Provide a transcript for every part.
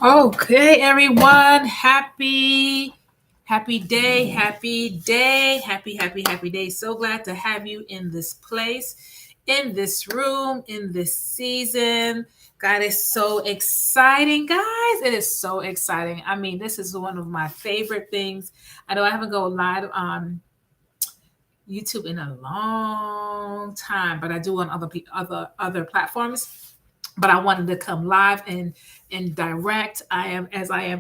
Okay, everyone. Happy day, happy day. So glad to have you in this place, in this room, in this season. God, it's so exciting, guys. It is so exciting. I mean, this is one of my favorite things. I know I haven't gone live on YouTube in a long time, but I do on other platforms. But I wanted to come live and direct. I am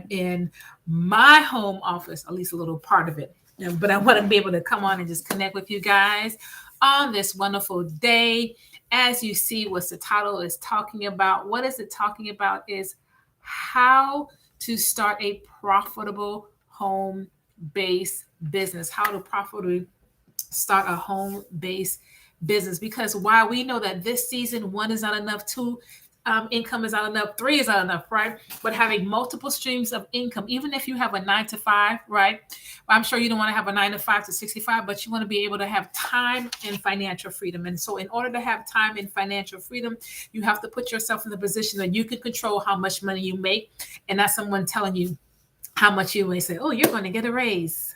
in my home office, at least a little part of it. But I want to be able to come on and just connect with you guys on this wonderful day. As you see, what the title is talking about. What is it talking about is how to start a profitable home-based business. How to profitably start a home-based business, because while we know that this season, one is not enough, two, income is not enough, three is not enough, right? But having multiple streams of income, even if you have a 9 to 5, right? I'm sure you don't want to have a 9 to 5 to 65, but you want to be able to have time and financial freedom. And so in order to have time and financial freedom, you have to put yourself in the position that you can control how much money you make, and not someone telling you how much you may say, oh, you're going to get a raise,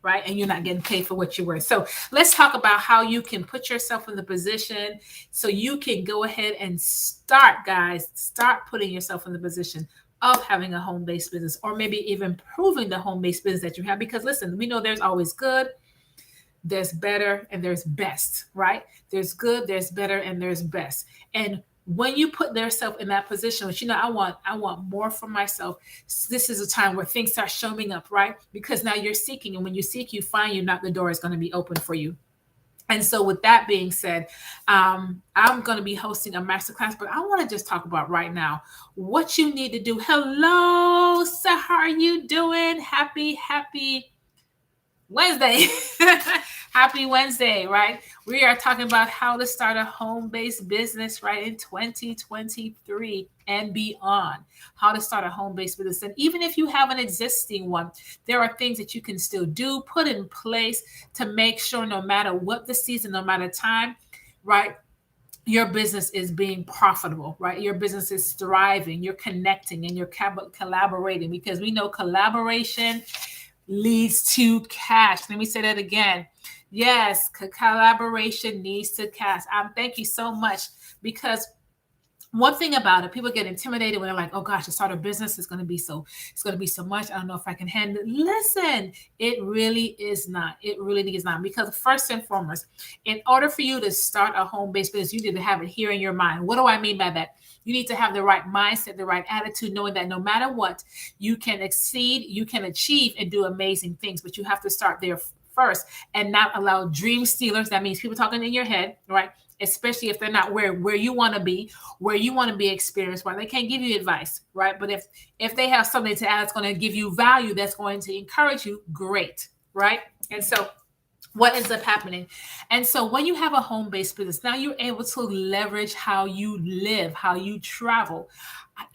right? And you're not getting paid for what you're worth. So let's talk about how you can put yourself in the position so you can go ahead and start, guys, start putting yourself in the position of having a home-based business, or maybe even improving the home-based business that you have. Because listen, we know there's always good, there's better, and there's best, right? There's good, there's better, and there's best. And when you put yourself in that position, which I want more for myself. This is a time where things start showing up, right? Because now you're seeking, and when you seek, you find. You knock, the door is going to be open for you. And so, with that being said, I'm going to be hosting a masterclass, but I want to just talk about right now what you need to do. Hello, so how are you doing? Happy Wednesday. Happy Wednesday, right? We are talking about how to start a home-based business, right, in 2023 and beyond. How to start a home-based business. And even if you have an existing one, there are things that you can still do, put in place to make sure no matter what the season, no matter time, right, your business is being profitable, right? Your business is thriving, you're connecting, and you're collaborating, because we know collaboration leads to cash. Let me say that again. Yes, collaboration leads to cash. Thank you so much, because one thing about it, people get intimidated when they're like, oh gosh, to start a business is going to be so, it's going to be so much. I don't know if I can handle it. Listen, it really is not. It really is not. Because first and foremost, in order for you to start a home-based business, you need to have it here in your mind. What do I mean by that? You need to have the right mindset, the right attitude, knowing that no matter what, you can exceed, you can achieve, and do amazing things. But you have to start there first, and not allow dream stealers. That means people talking in your head, right? Especially if they're not where you want to be, where you want to be experienced, where they can't give you advice, right? But if they have something to add that's going to give you value, that's going to encourage you, great, right? And so what ends up happening? And so when you have a home-based business, now you're able to leverage how you live, how you travel,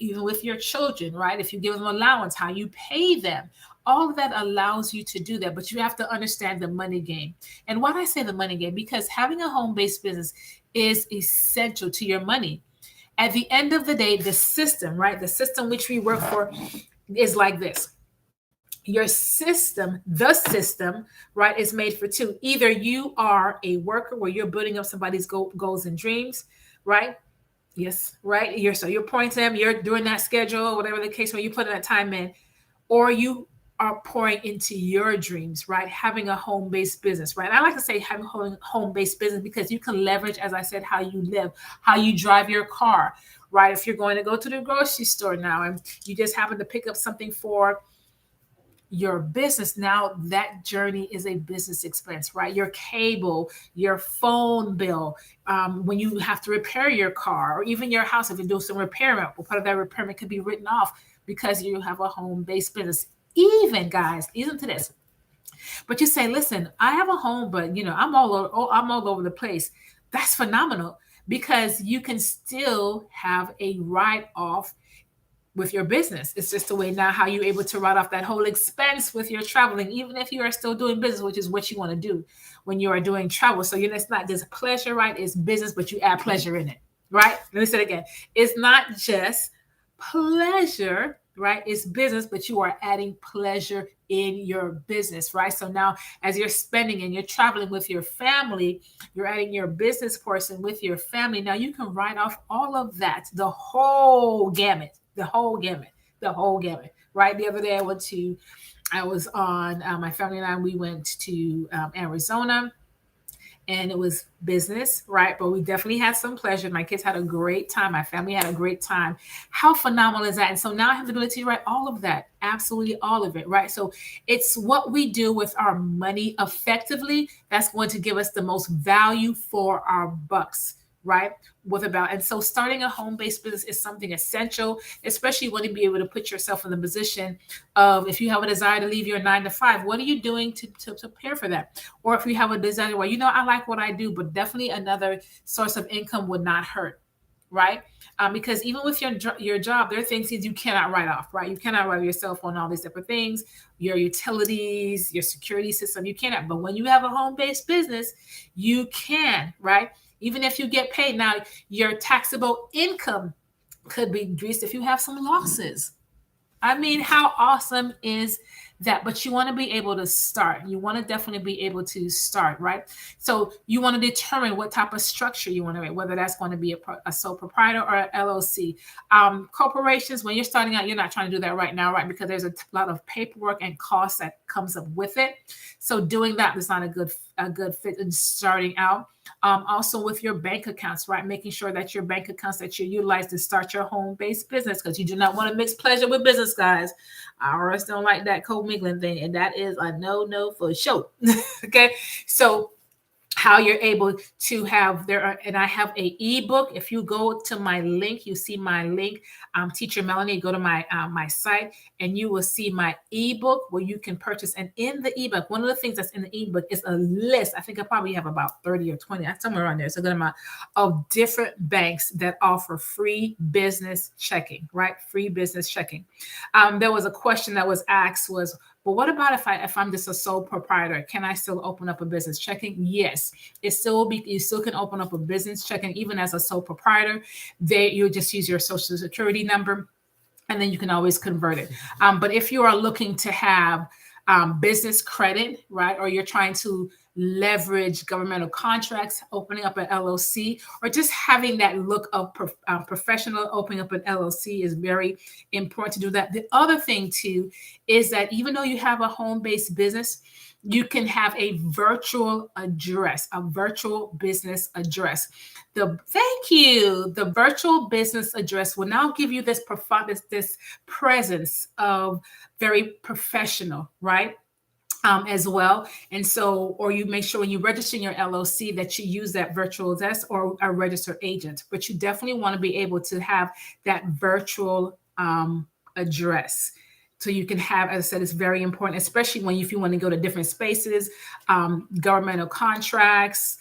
even with your children, right? If you give them allowance, how you pay them. All of that allows you to do that, but you have to understand the money game. And why do I say the money game? Because having a home-based business is essential to your money. At the end of the day, the system, right? The system which we work for is like this. Your system, the system, right, is made for two. Either you are a worker where you're building up somebody's goals and dreams, right? Yes, right. You're pouring to them, you're doing that schedule, whatever the case, when you put that time in, or you are pouring into your dreams, right? Having a home-based business, right? I like to say having a home-based business because you can leverage, as I said, how you live, how you drive your car, right? If you're going to go to the grocery store now and you just happen to pick up something for your business, now that journey is a business expense, right? Your cable, your phone bill, when you have to repair your car, or even your house, if you do some repairment, well, part of that repairment could be written off because you have a home-based business. Even, guys, listen to this. But you say, listen, I have a home, but I'm all over the place. That's phenomenal, because you can still have a write-off with your business. It's just the way now how you're able to write off that whole expense with your traveling, even if you are still doing business, which is what you want to do when you are doing travel. So it's not just pleasure, right? It's business, but you add pleasure in it, right? Let me say it again. It's not just pleasure, right? It's business, but you are adding pleasure in your business, right? So now as you're spending and you're traveling with your family, you're adding your business portion with your family. Now you can write off all of that, the whole gamut, the whole gamut, right? The other day I was on, my family and I, we went to Arizona, and it was business, right? But we definitely had some pleasure. My kids had a great time. My family had a great time. How phenomenal is that? And so now I have the ability to write all of that, absolutely all of it, right? So it's what we do with our money effectively that's going to give us the most value for our bucks, right? With about, and so starting a home-based business is something essential, especially when you be able to put yourself in the position of, if you have a desire to leave your 9 to 5, what are you doing to prepare for that? Or if you have a desire where, I like what I do, but definitely another source of income would not hurt, right? Because even with your job, there are things that you cannot write off, right? You cannot write your cell phone, all these different things, your utilities, your security system, you cannot. But when you have a home-based business, you can, right? Even if you get paid. Now, your taxable income could be decreased if you have some losses. I mean, how awesome is that? But you want to be able to start. You want to definitely be able to start, right? So you want to determine what type of structure you want to make, whether that's going to be a sole proprietor or an LLC. Corporations, when you're starting out, you're not trying to do that right now, right? Because there's a lot of paperwork and costs that comes up with it. So doing that is not a good fit in starting out. Also with your bank accounts, right? Making sure that your bank accounts that you utilize to start your home-based business, because you do not want to mix pleasure with business, guys. IRS don't like that co-mingling thing, and that is a no for sure. Okay, so how you're able to have and I have a ebook. If you go to my link, you see my link, Teacher Melanie, go to my site, and you will see my ebook where you can purchase. And in the ebook, one of the things that's in the ebook is a list. I think I probably have about 30 or 20, somewhere around there. It's a good amount of different banks that offer free business checking, right? Free business checking. There was a question that was asked was, well, what about if I'm just a sole proprietor? Can I still open up a business checking? Yes, you still can open up a business checking even as a sole proprietor. You'll just use your social security number, and then you can always convert it. But if you are looking to have business credit, right, or you're trying to leverage governmental contracts, opening up an LLC, or just having that look of professional, opening up an LLC is very important to do that. The other thing too is that even though you have a home-based business, you can have a virtual address, a virtual business address. Thank you. The virtual business address will now give you this presence of very professional, right? As well. And so, or you make sure when you register in your LLC that you use that virtual desk or a registered agent, but you definitely want to be able to have that virtual address. So you can have, as I said, it's very important, especially if you want to go to different spaces, governmental contracts,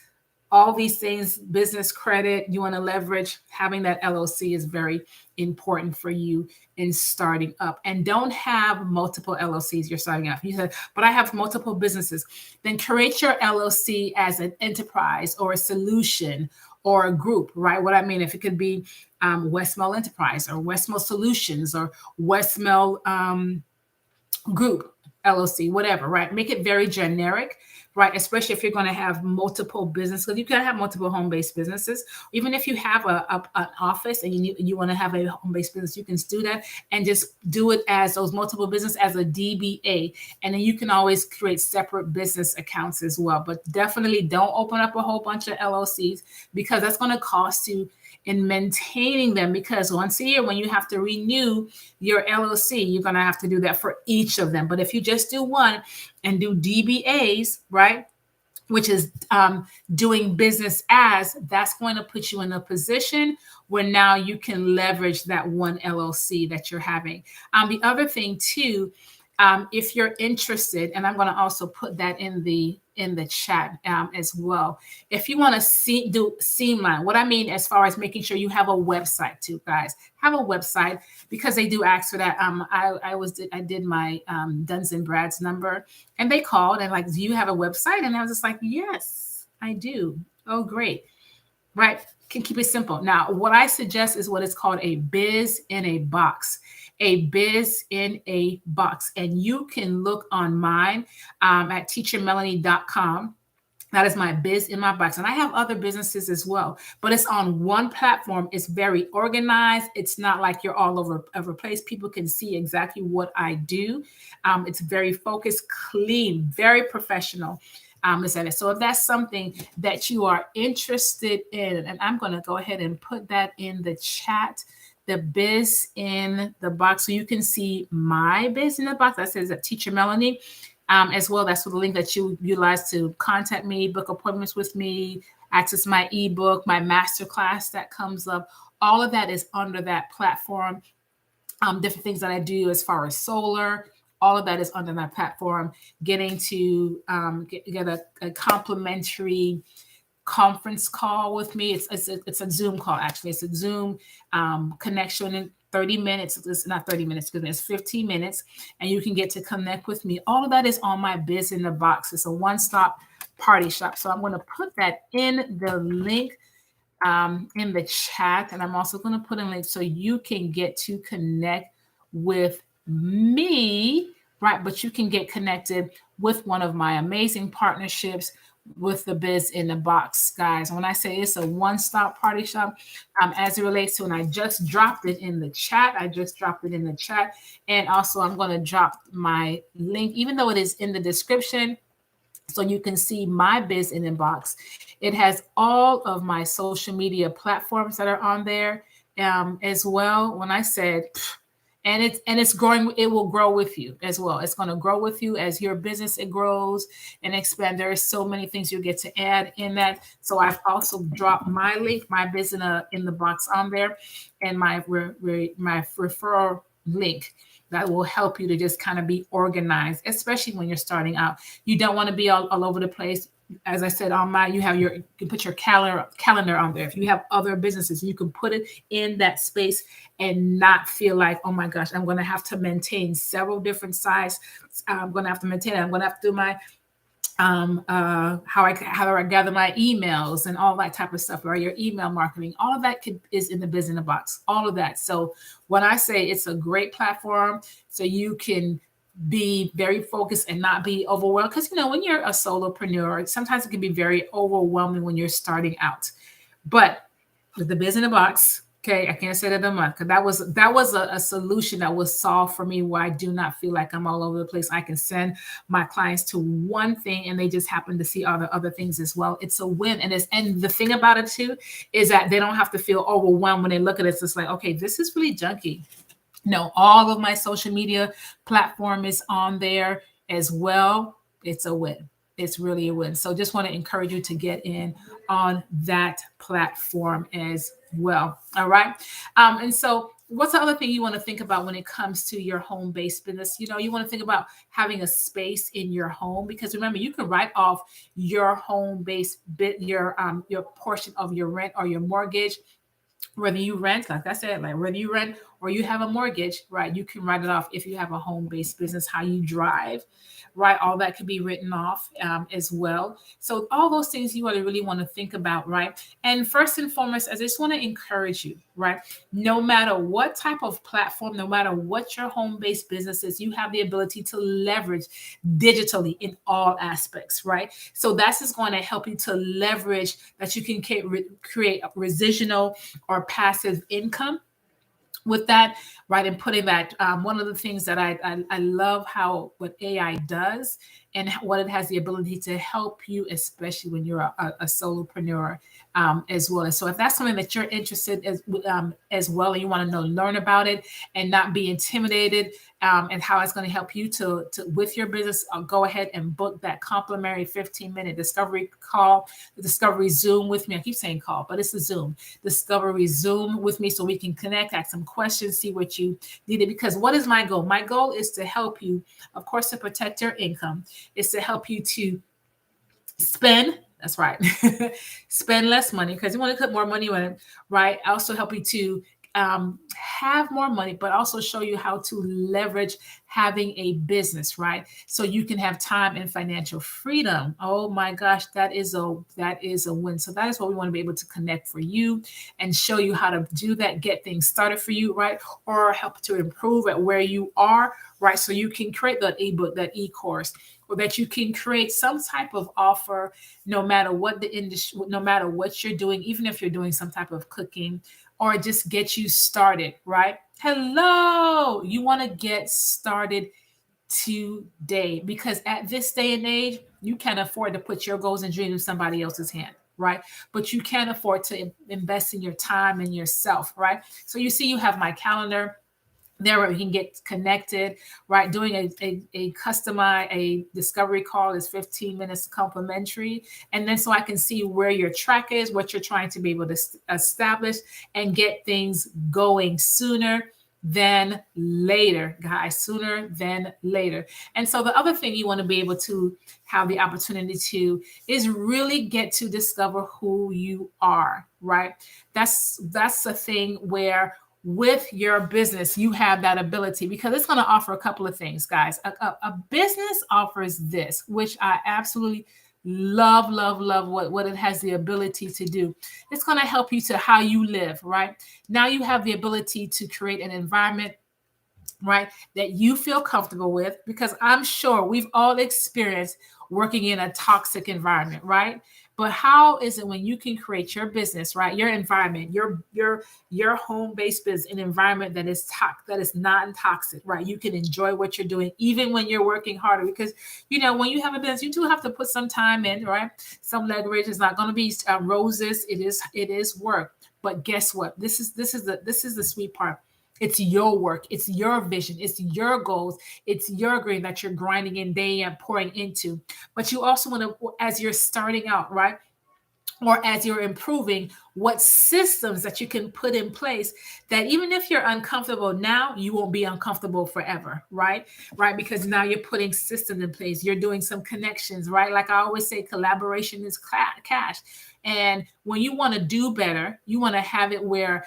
all these things, business credit, you want to leverage. Having that LLC is very important for you in starting up. And don't have multiple LLCs you're starting up. You said, but I have multiple businesses. Then create your LLC as an enterprise or a solution or a group, right? What I mean, if it could be Westmail Enterprise or Westmail Solutions or Westmail Group LLC, whatever, right? Make it very generic, right? Especially if you're going to have multiple businesses, because you can have multiple home-based businesses. Even if you have an office and you want to have a home-based business, you can do that and just do it as those multiple business as a DBA. And then you can always create separate business accounts as well. But definitely don't open up a whole bunch of LLCs, because that's going to cost you in maintaining them, because once a year when you have to renew your LLC, you're going to have to do that for each of them. But if you just do one and do DBAs, right, which is doing business as, that's going to put you in a position where now you can leverage that one LLC that you're having. The other thing too, if you're interested, and I'm going to also put that in the chat as well. If you want to do Seamline, what I mean as far as making sure you have a website too, guys, have a website, because they do ask for that. I did my Duns and Brad's number, and they called and like, do you have a website? And I was just like, yes, I do. Oh, great. Right. can keep it simple. Now, what I suggest is what is called a biz in a box. A biz in a box. And you can look on mine at teachermelanie.com. That is my biz in my box. And I have other businesses as well, but it's on one platform. It's very organized. It's not like you're all over every place. People can see exactly what I do. It's very focused, clean, very professional. So if that's something that you are interested in, and I'm going to go ahead and put that in the chat, the biz in the box, so you can see my biz in the box. That says that Teacher Melanie. As well, that's the link that you utilize to contact me, book appointments with me, access my ebook, my masterclass that comes up. All of that is under that platform. Different things that I do as far as solar, all of that is under that platform. Getting to get a complimentary conference call with me. It's a Zoom call, actually. It's a Zoom connection in 30 minutes. It's not 30 minutes, excuse me, it's 15 minutes. And you can get to connect with me. All of that is on my biz in the box. It's a one-stop party shop. So I'm going to put that in the link in the chat. And I'm also going to put a link so you can get to connect with me, right? But you can get connected with one of my amazing partnerships with the biz in the box, guys. When I say it's a one-stop party shop, as it relates to, and I just dropped it in the chat. And also I'm going to drop my link, even though it is in the description, so you can see my biz in inbox. It has all of my social media platforms that are on there as well. When I said, and it's growing, it will grow with you as well. It's going to grow with you as your business, it grows and expand. There are so many things you get to add in that. So I've also dropped my link, my biz in the box on there, and my referral link that will help you to just kind of be organized, especially when you're starting out. You don't want to be all over the place. As I said, on my, you can put your calendar on there. If you have other businesses, you can put it in that space and not feel like, oh my gosh, I'm going to have to maintain several different sites. I'm going to have to maintain it. I'm going to have to do my how I gather my emails and all that type of stuff, or your email marketing. All of that is in the business box. All of that. So when I say it's a great platform, so you can be very focused and not be overwhelmed, because when you're a solopreneur, sometimes it can be very overwhelming when you're starting out. But with the business box, okay, I can't say that a month, because that was a solution that was solved for me, where I do not feel like I'm all over the place. I can send my clients to one thing and they just happen to see other things as well. It's a win. And the thing about it too is that they don't have to feel overwhelmed when they look at it. It's just like, okay, this is really junky. No, all of my social media platform is on there as well. It's a win. It's really a win. So just want to encourage you to get in on that platform as well. All right. And so what's the other thing you want to think about when it comes to your home-based business? You want to think about having a space in your home, because remember, you can write off your home-based bit, your portion of your rent or your mortgage. Whether you rent, like I said, like whether you rent or you have a mortgage, right? You can write it off. If you have a home-based business, how you drive, right? All that could be written off as well. So all those things you really want to think about, right? And first and foremost, I just want to encourage you, right? No matter what type of platform, no matter what your home-based business is, you have the ability to leverage digitally in all aspects, right? So that's just going to help you to leverage that you can create a residual or passive income with that, right? And putting that, one of the things that I love what AI does and what it has the ability to help you, especially when you're a solopreneur as well. And so if that's something that you're interested as well, and you want to learn about it and not be intimidated, and how it's going to help you to with your business, go ahead and book that complimentary 15-minute discovery call, the discovery Zoom with me. I keep saying call, but it's a Zoom. Discovery Zoom with me so we can connect, ask some questions, see what you needed. Because what is my goal? My goal is to help you, of course, to protect your income. Is to help you to spend. That's right. Spend less money, because you want to put more money on it, right? Also help you to have more money, but also show you how to leverage having a business, right? So you can have time and financial freedom. Oh my gosh, that is a win. So that is what we want to be able to connect for you and show you how to do that, get things started for you, right? Or help to improve at where you are, right? So you can create that ebook, that e-course, or that you can create some type of offer, no matter what the industry, no matter what you're doing, even if you're doing some type of cooking, or just get you started, right? Hello, you want to get started today, because at this day and age, you can't afford to put your goals and dreams in somebody else's hand, right? But you can afford to invest in your time and yourself, right? So you see, you have my calendar there where we can get connected, right? Doing a customize a discovery call is 15 minutes complimentary. And then so I can see where your track is, what you're trying to be able to establish, and get things going sooner than later, guys, sooner than later. And so the other thing you want to be able to have the opportunity to is really get to discover who you are, right? That's a thing where with your business, you have that ability, because it's going to offer a couple of things, guys. A business offers this, which I absolutely love, love, love what it has the ability to do. It's going to help you to how you live, right? Now you have the ability to create an environment, right, that you feel comfortable with, because I'm sure we've all experienced working in a toxic environment, right? But how is it when you can create your business, right, your environment, your home-based business, an environment that is that is non-toxic, right? You can enjoy what you're doing even when you're working harder, because when you have a business, you do have to put some time in, right? Some leverage is not going to be roses. It is work. But guess what? This is the sweet part. It's your work. It's your vision. It's your goals. It's your green that you're grinding in day and pouring into. But you also want to, as you're starting out, right? Or as you're improving, what systems that you can put in place that even if you're uncomfortable now, you won't be uncomfortable forever, right? Right? Because now you're putting systems in place. You're doing some connections, right? Like I always say, collaboration is cash. And when you want to do better, you want to have it where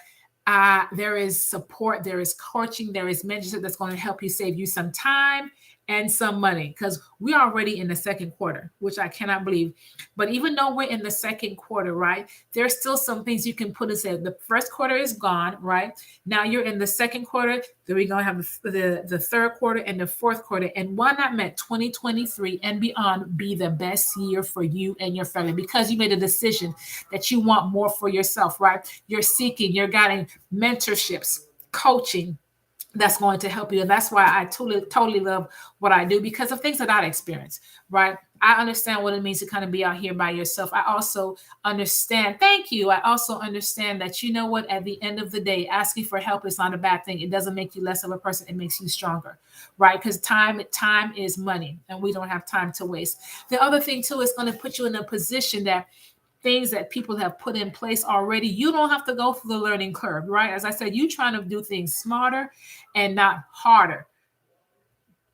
there is support, there is coaching, there is mentorship that's going to help you save you some time and some money, because we're already in the second quarter, which I cannot believe. But even though we're in the second quarter, right, there's still some things you can put aside. The first quarter is gone, right? Now you're in the second quarter. Then we're going to have the third quarter and the fourth quarter. And why not make 2023 and beyond be the best year for you and your family? Because you made a decision that you want more for yourself, right? You're seeking, you're getting mentorships, coaching, that's going to help you. And that's why I totally love what I do, because of things that I experienced, right? I understand what it means to kind of be out here by yourself. I also understand, thank you. I also understand that, you know what, at the end of the day, asking for help is not a bad thing. It doesn't make you less of a person. It makes you stronger, right? Because time is money, and we don't have time to waste. The other thing too is going to put you in a position that things that people have put in place already, you don't have to go through the learning curve, right? As I said, you trying to do things smarter and not harder,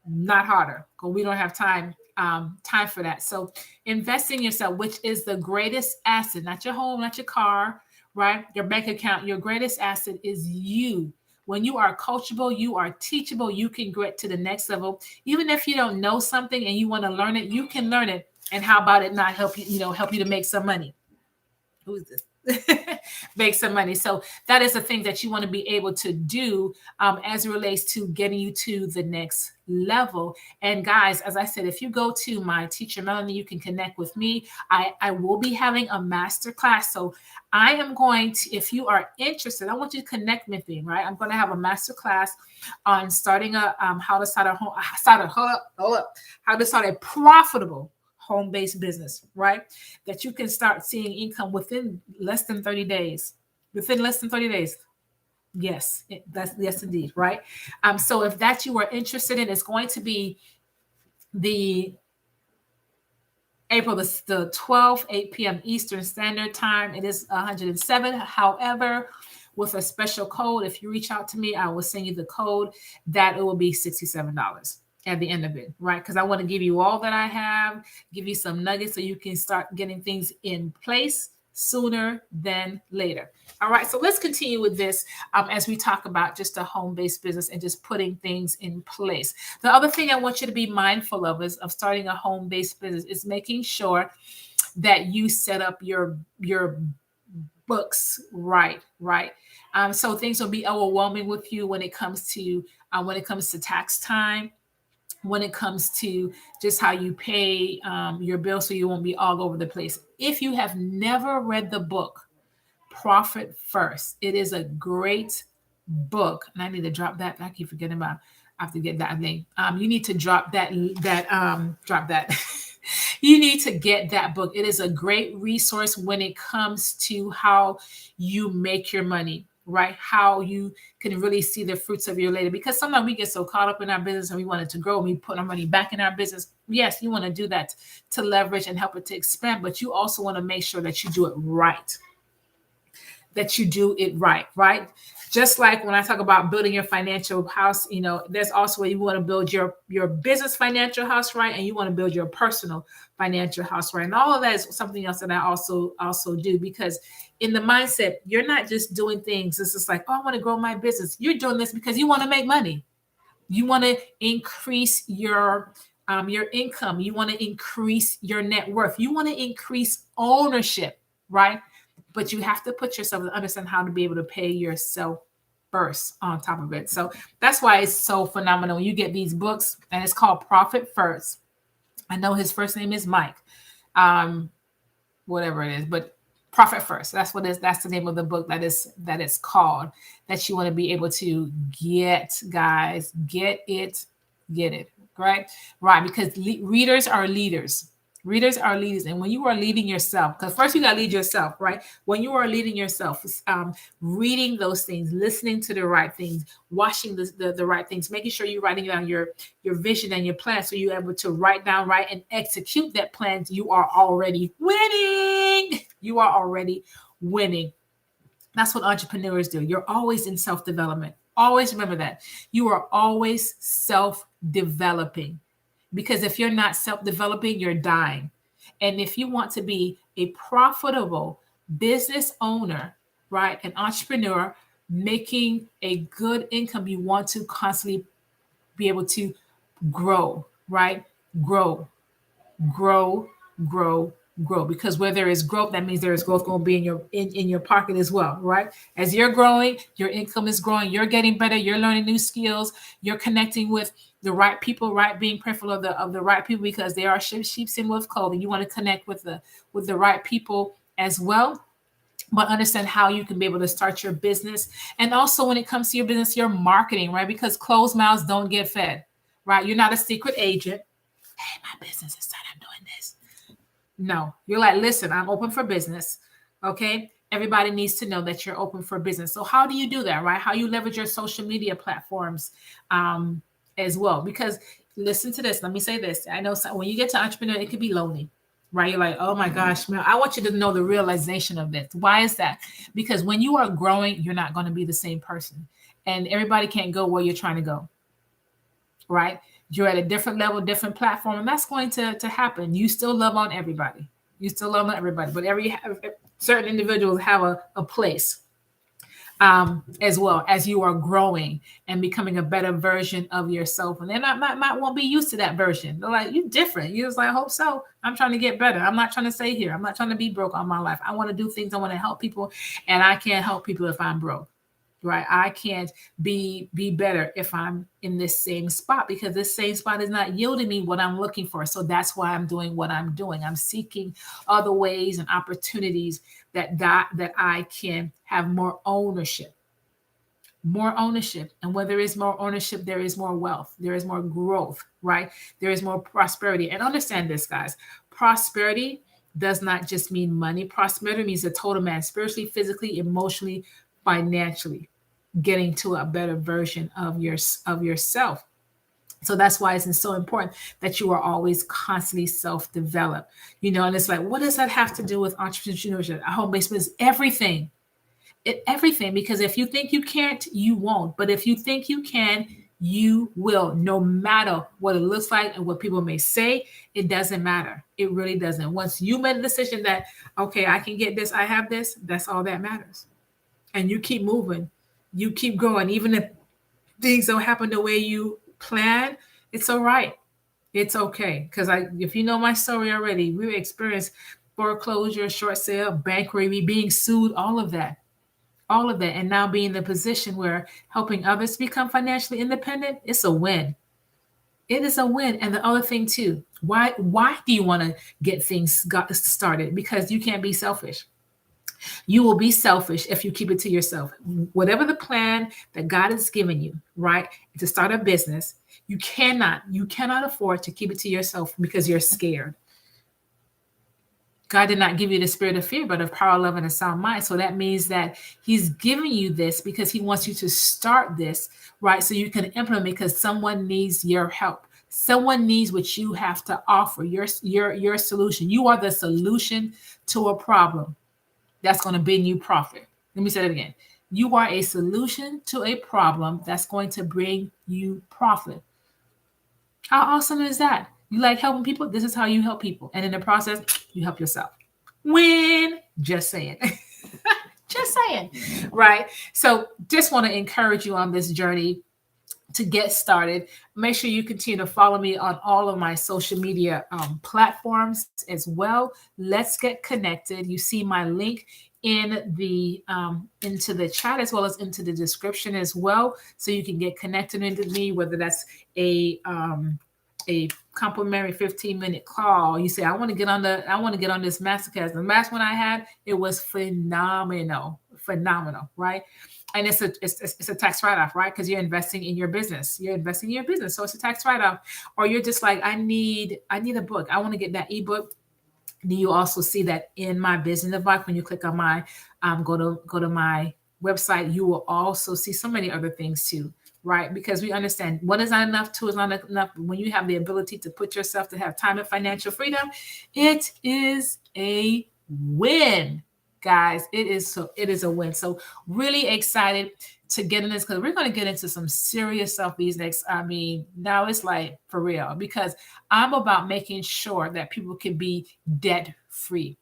because we don't have time for that. So invest in yourself, which is the greatest asset, not your home, not your car, right? Your bank account. Your greatest asset is you. When you are coachable, you are teachable, you can get to the next level. Even if you don't know something and you want to learn it, you can learn it. And how about it not help you, help you to make some money? Who's this? Make some money. So that is the thing that you want to be able to do as it relates to getting you to the next level. And guys, as I said, if you go to my teacher Melanie, you can connect with me. I will be having a master class. So I am going to, if you are interested, I want you to connect with me, right? I'm going to have a master class on starting how to start a profitable home-based business, right? That you can start seeing income within less than 30 days. Within less than 30 days. Yes, yes indeed, right? So if that you are interested in, it's going to be the April the 12th, 8 p.m. Eastern Standard Time. It is 107. However, with a special code, if you reach out to me, I will send you the code that it will be $67 at the end of it, right? Because I want to give you all that I have, give you some nuggets so you can start getting things in place sooner than later. All right, so let's continue with this as we talk about just a home-based business and just putting things in place. The other thing I want you to be mindful of is of starting a home-based business is making sure that you set up your books right. So things will be overwhelming with you when it comes to tax time, when it comes to just how you pay your bills, so you won't be all over the place. If you have never read the book Profit First, it is a great book, and I need to drop that. I keep forgetting about. I have to get that thing. You need to drop that. Drop that. You need to get that book. It is a great resource when it comes to how you make your money, right? How you can really see the fruits of your labor. Because sometimes we get so caught up in our business and we want it to grow and we put our money back in our business. Yes, you want to do that to leverage and help it to expand, but you also want to make sure that you do it right. That you do it right? Just like when I talk about building your financial house, there's also where you want to build your business financial house right, and you want to build your personal financial house right. And all of that is something else that I also do, because in the mindset, you're not just doing things. It's just like, oh, I want to grow my business. You're doing this because you want to make money. You want to increase your income. You want to increase your net worth. You want to increase ownership, right? But you have to put yourself to understand how to be able to pay yourself first on top of it. So that's why it's so phenomenal when you get these books, and it's called Profit First. I know his first name is Mike, whatever it is, but Profit First. That's what is. That's the name of the book that is called. That you want to be able to get, guys. Get it, right? Because readers are leaders. Readers are leaders. And when you are leading yourself, because first you got to lead yourself, right? When you are leading yourself, reading those things, listening to the right things, watching the right things, making sure you're writing down your vision and your plan, so you're able to write down, right, and execute that plan, you are already winning. You are already winning. That's what entrepreneurs do. You're always in self-development. Always remember that. You are always self-developing. Because if you're not self-developing, you're dying. And if you want to be a profitable business owner, right, an entrepreneur making a good income, you want to constantly be able to grow, right? Grow. Because where there is growth, that means there is growth going to be in your pocket as well, right? As you're growing, your income is growing, you're getting better, you're learning new skills, you're connecting with the right people, right? Being careful of the right people, because they are sheep's in wolf clothing. You want to connect with the right people as well, but understand how you can be able to start your business. And also when it comes to your business, your marketing, right? Because closed mouths don't get fed, right? You're not a secret agent. Hey, my business is done. I'm doing this. No, you're like, listen, I'm open for business. Okay. Everybody needs to know that you're open for business. So how do you do that, right? How you leverage your social media platforms as well? Because listen to this. Let me say this. I know when you get to entrepreneur, it could be lonely, right? You're like, oh my gosh, man, I want you to know the realization of this. Why is that? Because when you are growing, you're not going to be the same person. And everybody can't go where you're trying to go, right? You're at a different level, different platform, and that's going to happen. You still love on everybody. But certain individuals have a place as well as you are growing and becoming a better version of yourself. And they might won't be used to that version. They're like, you're different. You're just like, I hope so. I'm trying to get better. I'm not trying to stay here. I'm not trying to be broke all my life. I want to do things. I want to help people, and I can't help people if I'm broke. Right. I can't be better if I'm in this same spot, because this same spot is not yielding me what I'm looking for. So that's why I'm doing what I'm doing. I'm seeking other ways and opportunities that I can have more ownership. And where there is more ownership, there is more wealth. There is more growth, right? There is more prosperity. And understand this, guys. Prosperity does not just mean money. Prosperity means a total man, spiritually, physically, emotionally, financially, getting to a better version of yourself. So that's why it's so important that you are always constantly self-develop. And it's like, what does that have to do with entrepreneurship? Home-based business, everything. Everything. Because if you think you can't, you won't. But if you think you can, You will, no matter what it looks like and what people may say, it doesn't matter. It really doesn't. Once you made a decision that, okay, I can get this, I have this, that's all that matters. And you keep moving, you keep growing. Even if things don't happen the way you plan, it's all right. It's okay. Because if you know my story already, we experienced foreclosure, short sale, bankruptcy, being sued, all of that. And now being in the position where helping others become financially independent, it's a win. It is a win. And the other thing too, why do you want to get things got started? Because you can't be selfish. You will be selfish if you keep it to yourself. Whatever the plan that God has given you, right, to start a business, you cannot afford to keep it to yourself because you're scared. God did not give you the spirit of fear, but of power, love, and a sound mind. So that means that He's giving you this because He wants you to start this, right? So you can implement, because someone needs your help. Someone needs what you have to offer, your solution. You are the solution to a problem that's going to bring you profit. Let me say that again. You are a solution to a problem that's going to bring you profit. How awesome is that? You like helping people? This is how you help people. And in the process, you help yourself. Win. Just saying. Just saying. Right? So just want to encourage you on this journey to get started. Make sure you continue to follow me on all of my social media platforms as well. Let's get connected. You see my link in the into the chat, as well as into the description as well, so you can get connected with me, whether that's a complimentary 15-minute call. You say, I want to get on this masterclass. The last one I had, it was phenomenal, right? And it's a tax write-off, right? Because you're investing in your business. So it's a tax write-off. Or you're just like, I need a book. I want to get that ebook. Then you also see that in my business advice. When you click on my go to my website, you will also see so many other things too, right? Because we understand one is not enough, two is not enough. When you have the ability to put yourself to have time and financial freedom, it is a win. Guys, it is a win. So really excited to get in this, because we're going to get into some serious stuff these next. I mean, now it's like for real, because I'm about making sure that people can be debt free,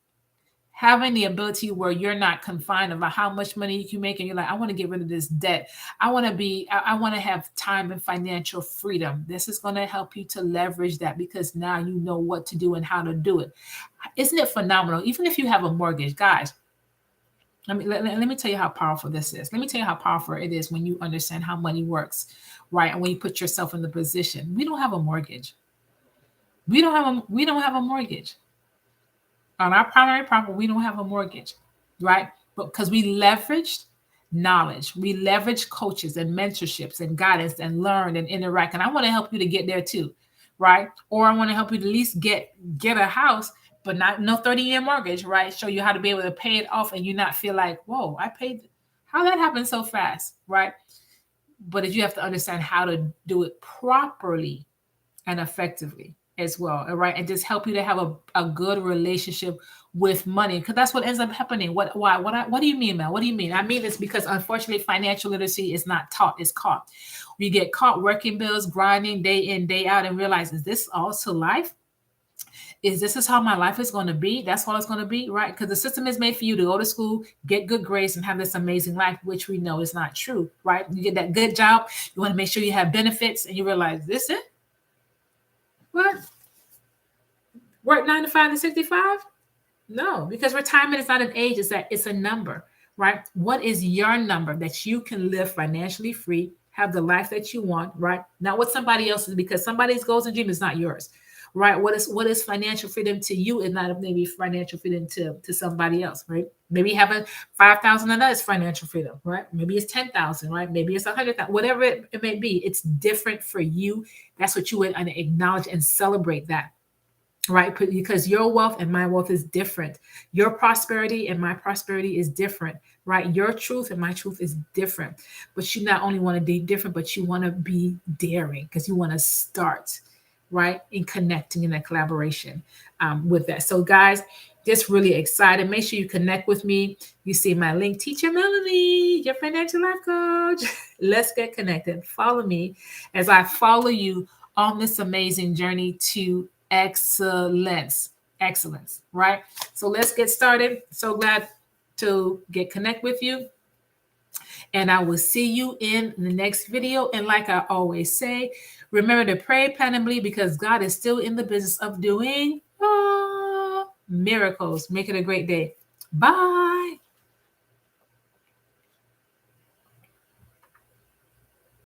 having the ability where you're not confined about how much money you can make, and you're like, I want to get rid of this debt. I want to have time and financial freedom. This is going to help you to leverage that, because now you know what to do and how to do it. Isn't it phenomenal? Even if you have a mortgage, guys, let me tell you how powerful this is. Let me tell you how powerful it is when you understand how money works, right? And when you put yourself in the position. We don't have a mortgage. We don't have a mortgage. On our primary property, we don't have a mortgage, right? But because we leveraged knowledge, we leverage coaches and mentorships and guidance and learn and interact. And I want to help you to get there too, right? Or I want to help you to at least get a house, but not no 30-year mortgage, right? Show you how to be able to pay it off, and you not feel like, whoa, I paid. How that happened so fast, right? But you have to understand how to do it properly and effectively as well, all right? And just help you to have a good relationship with money, because that's what ends up happening. What do you mean, Mel? What do you mean? I mean this because unfortunately financial literacy is not taught, it's caught. We get caught working bills, grinding day in, day out, and realize, is this also life? This is how my life is going to be? That's all it's going to be, right? Because the system is made for you to go to school, get good grades, and have this amazing life, which we know is not true, right? You get that good job, you want to make sure you have benefits, and you realize, this it? What? Work 9 to 5 to 65? No, because retirement is not an age, it's a number, right? What is your number that you can live financially free, have the life that you want, right? Not what somebody else's, because somebody's goals and dreams is not yours, right? What is financial freedom to you is not maybe financial freedom to somebody else, right? Maybe having 5,000 and that is financial freedom, right? Maybe it's 10,000, right? Maybe it's 100,000, whatever it may be. It's different for you. That's what you would acknowledge and celebrate that. Right? Because your wealth and my wealth is different. Your prosperity and my prosperity is different, right? Your truth and my truth is different. But you not only want to be different, but you want to be daring, because you want to start, right? In connecting in that collaboration with that. So guys, just really excited. Make sure you connect with me. You see my link, Teacher Melanie, your financial life coach. Let's get connected. Follow me as I follow you on this amazing journey to excellence. Excellence, right? So let's get started. So glad to get connect with you. And I will see you in the next video. And like I always say, remember to pray, plan, and believe, because God is still in the business of doing miracles. Make it a great day. Bye.